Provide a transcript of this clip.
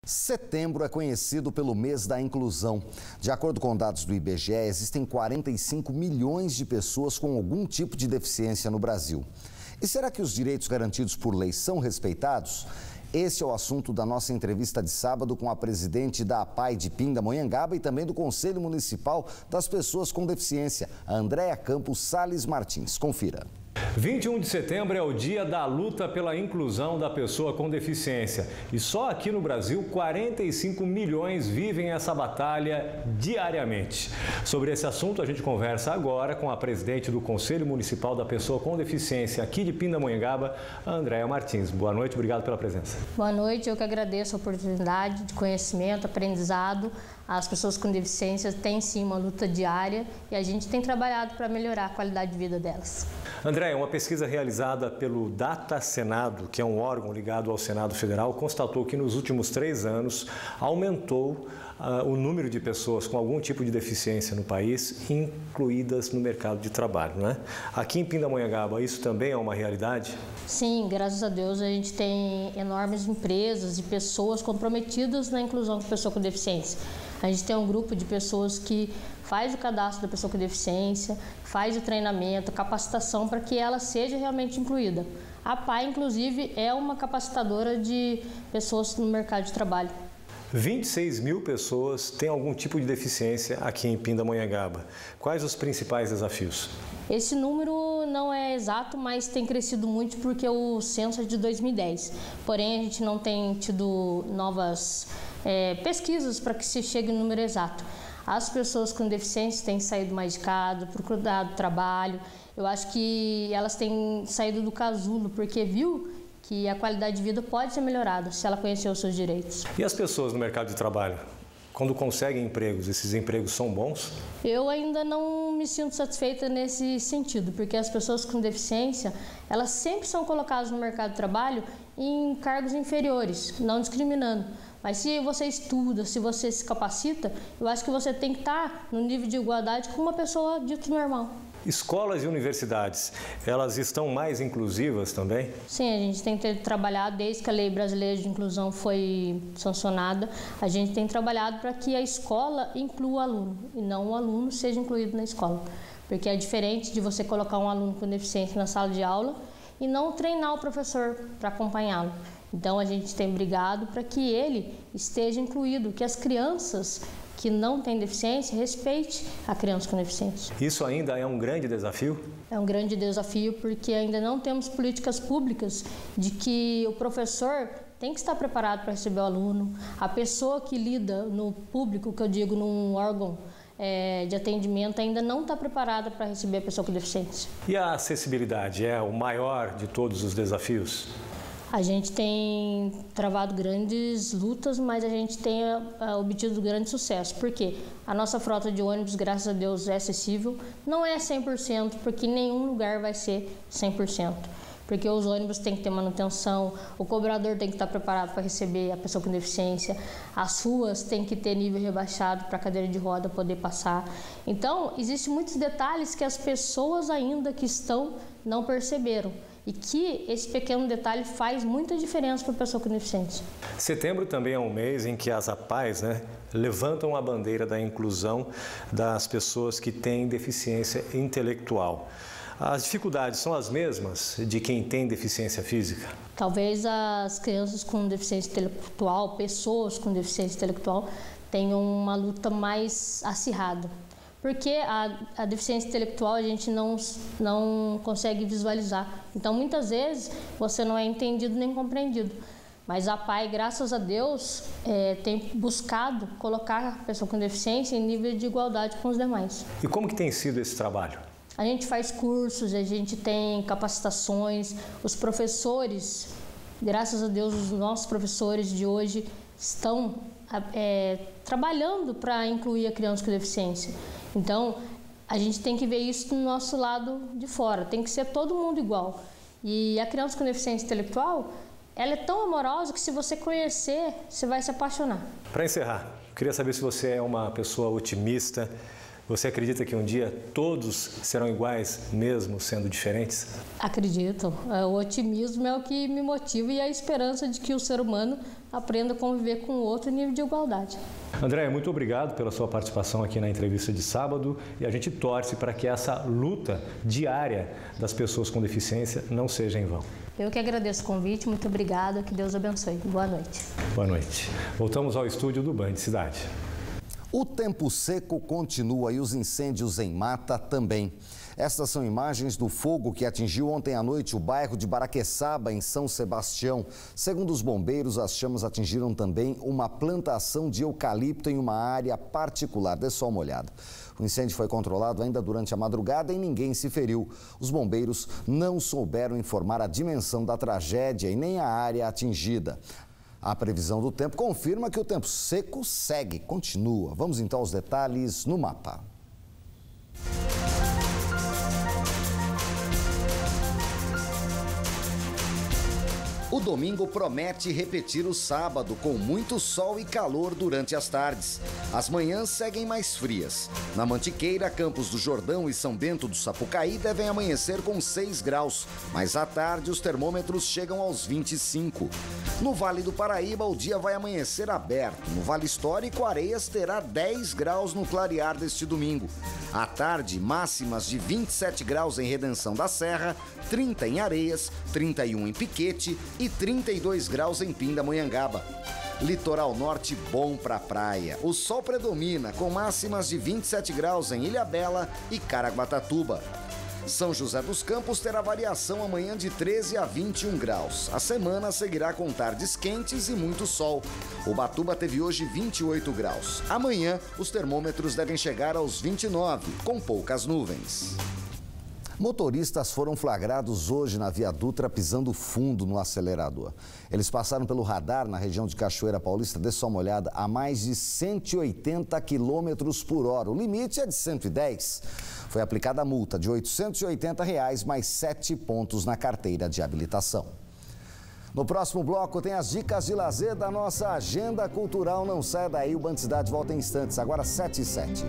Setembro é conhecido pelo mês da inclusão. De acordo com dados do IBGE, existem 45 milhões de pessoas com algum tipo de deficiência no Brasil. E será que os direitos garantidos por lei são respeitados? Esse é o assunto da nossa entrevista de sábado com a presidente da APAI de Pindamonhangaba e também do Conselho Municipal das Pessoas com Deficiência, a Andréa Campos Sales Martins. Confira. 21 de setembro é o dia da luta pela inclusão da pessoa com deficiência. E só aqui no Brasil, 45 milhões vivem essa batalha diariamente. Sobre esse assunto, a gente conversa agora com a presidente do Conselho Municipal da Pessoa com Deficiência aqui de Pindamonhangaba, a Andréa Martins. Boa noite, obrigado pela presença. Boa noite, eu que agradeço a oportunidade de conhecimento, aprendizado. As pessoas com deficiência têm sim uma luta diária e a gente tem trabalhado para melhorar a qualidade de vida delas. Andréa, uma pesquisa realizada pelo Data Senado, que é um órgão ligado ao Senado Federal, constatou que nos últimos 3 anos aumentou o número de pessoas com algum tipo de deficiência no país, incluídas no mercado de trabalho, não é? Aqui em Pindamonhangaba, isso também é uma realidade? Sim, graças a Deus a gente tem enormes empresas e pessoas comprometidas na inclusão de pessoa com deficiência. A gente tem um grupo de pessoas que faz o cadastro da pessoa com deficiência, faz o treinamento, capacitação para que ela seja realmente incluída. A APAI, inclusive, é uma capacitadora de pessoas no mercado de trabalho. 26 mil pessoas têm algum tipo de deficiência aqui em Pindamonhangaba. Quais os principais desafios? Esse número não é exato, mas tem crescido muito porque o censo é de 2010. Porém, a gente não tem tido novas pesquisas para que se chegue no número exato. As pessoas com deficiência têm saído mais de casa, procurado trabalho. Eu acho que elas têm saído do casulo porque viu que a qualidade de vida pode ser melhorada se ela conhecer os seus direitos. E as pessoas no mercado de trabalho? Quando conseguem empregos, esses empregos são bons? Eu ainda não me sinto satisfeita nesse sentido, porque as pessoas com deficiência, elas sempre são colocadas no mercado de trabalho em cargos inferiores, não discriminando. Mas se você estuda, se você se capacita, eu acho que você tem que estar no nível de igualdade com uma pessoa dita normal. Escolas e universidades, elas estão mais inclusivas também? Sim, a gente tem trabalhado desde que a Lei Brasileira de Inclusão foi sancionada, a gente tem trabalhado para que a escola inclua o aluno e não o aluno seja incluído na escola. Porque é diferente de você colocar um aluno com deficiência na sala de aula e não treinar o professor para acompanhá-lo. Então a gente tem brigado para que ele esteja incluído, que as crianças que não têm deficiência respeite a criança com deficiência. Isso ainda é um grande desafio? É um grande desafio porque ainda não temos políticas públicas de que o professor tem que estar preparado para receber o aluno, a pessoa que lida no público, que eu digo num órgão de atendimento, ainda não está preparada para receber a pessoa com deficiência. E a acessibilidade é o maior de todos os desafios? A gente tem travado grandes lutas, mas a gente tem obtido grande sucesso. Por quê? A nossa frota de ônibus, graças a Deus, é acessível. Não é 100%, porque nenhum lugar vai ser 100%. Porque os ônibus têm que ter manutenção, o cobrador tem que estar preparado para receber a pessoa com deficiência, as ruas têm que ter nível rebaixado para a cadeira de roda poder passar. Então, existem muitos detalhes que as pessoas ainda que estão não perceberam. E que esse pequeno detalhe faz muita diferença para a pessoa com deficiência. Setembro também é um mês em que as APAIs levantam a bandeira da inclusão das pessoas que têm deficiência intelectual. As dificuldades são as mesmas de quem tem deficiência física? Talvez as crianças com deficiência intelectual, pessoas com deficiência intelectual, tenham uma luta mais acirrada. Porque a deficiência intelectual a gente não consegue visualizar. Então, muitas vezes, você não é entendido nem compreendido. Mas a APAI, graças a Deus, tem buscado colocar a pessoa com deficiência em nível de igualdade com os demais. E como que tem sido esse trabalho? A gente faz cursos, a gente tem capacitações. Os professores, graças a Deus, os nossos professores de hoje estão trabalhando para incluir a criança com deficiência. Então, a gente tem que ver isso no nosso lado de fora, tem que ser todo mundo igual. E a criança com deficiência intelectual, ela é tão amorosa que se você conhecer, você vai se apaixonar. Para encerrar, eu queria saber se você é uma pessoa otimista Você acredita que um dia todos serão iguais, mesmo sendo diferentes? Acredito. O otimismo é o que me motiva e a esperança de que o ser humano aprenda a conviver com o outro em nível de igualdade. Andréia, muito obrigado pela sua participação aqui na entrevista de sábado e a gente torce para que essa luta diária das pessoas com deficiência não seja em vão. Eu que agradeço o convite, muito obrigada, que Deus abençoe. Boa noite. Boa noite. Voltamos ao estúdio do Band Cidade. O tempo seco continua e os incêndios em mata também. Estas são imagens do fogo que atingiu ontem à noite o bairro de Baraqueçaba, em São Sebastião. Segundo os bombeiros, as chamas atingiram também uma plantação de eucalipto em uma área particular. Dê só uma olhada. O incêndio foi controlado ainda durante a madrugada e ninguém se feriu. Os bombeiros não souberam informar a dimensão da tragédia e nem a área atingida. A previsão do tempo confirma que o tempo seco segue, continua. Vamos então aos detalhes no mapa. O domingo promete repetir o sábado, com muito sol e calor durante as tardes. As manhãs seguem mais frias. Na Mantiqueira, Campos do Jordão e São Bento do Sapucaí devem amanhecer com 6 graus, mas à tarde os termômetros chegam aos 25. No Vale do Paraíba, o dia vai amanhecer aberto. No Vale Histórico, Areias terá 10 graus no clarear deste domingo. À tarde, máximas de 27 graus em Redenção da Serra, 30 em Areias, 31 em Piquete e 32 graus em Pindamonhangaba. Litoral norte bom para praia. O sol predomina, com máximas de 27 graus em Ilhabela e Caraguatatuba. São José dos Campos terá variação amanhã de 13 a 21 graus. A semana seguirá com tardes quentes e muito sol. Ubatuba teve hoje 28 graus. Amanhã, os termômetros devem chegar aos 29, com poucas nuvens. Motoristas foram flagrados hoje na Via Dutra pisando fundo no acelerador. Eles passaram pelo radar na região de Cachoeira Paulista, dê só uma olhada, a mais de 180 km por hora. O limite é de 110. Foi aplicada a multa de R$ 880, mais 7 pontos na carteira de habilitação. No próximo bloco tem as dicas de lazer da nossa agenda cultural. Não saia daí, o Band Cidade volta em instantes, agora 7h07.